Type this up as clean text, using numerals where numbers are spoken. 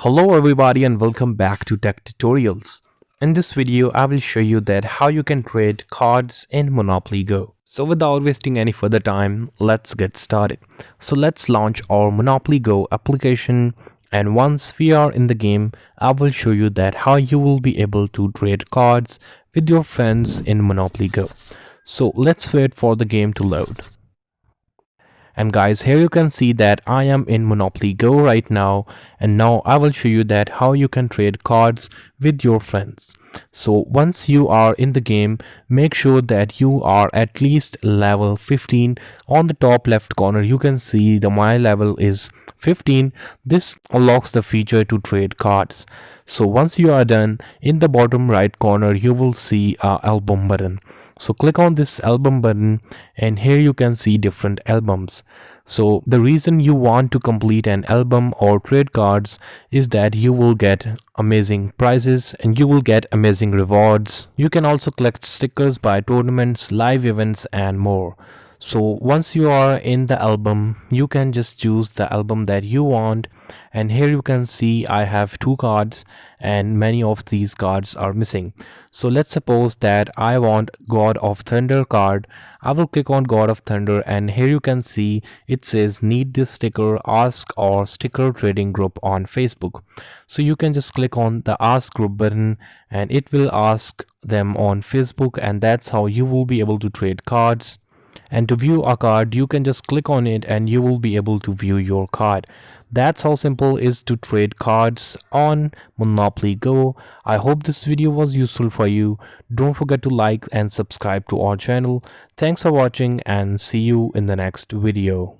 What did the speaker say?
Hello everybody and welcome back to Tech Tutorials. In this video, I will show you that how you can trade cards in Monopoly Go. So without wasting any further time, let's get started. So let's launch our Monopoly Go application, and once we are in the game, I will show you that how you will be able to trade cards with your friends in Monopoly Go. So let's wait for the game to load. And guys, here you can see that I am in Monopoly Go right now, and now I will show you that how you can trade cards with your friends. So once you are in the game, make sure that you are at least level 15. On the top left corner you can see the my level is 15. This unlocks the feature to trade cards. So once you are done, in the bottom right corner you will see a album button. So click on this album button, and here you can see different albums. So the reason you want to complete an album or trade cards is that you will get amazing prizes and you will get amazing rewards. You can also collect stickers by tournaments, live events and more. So once you are in the album, you can just choose the album that you want, and here you can see I have two cards and many of these cards are missing. So let's suppose that I want God of Thunder card. I will click on God of Thunder, and here you can see it says need this sticker, ask or sticker trading group on Facebook. So you can just click on the ask group button and it will ask them on Facebook, and that's how you will be able to trade cards. And to view a card, you can just click on it and you will be able to view your card. That's how simple it is to trade cards on Monopoly Go. I hope this video was useful for you. Don't forget to like and subscribe to our channel. Thanks for watching and see you in the next video.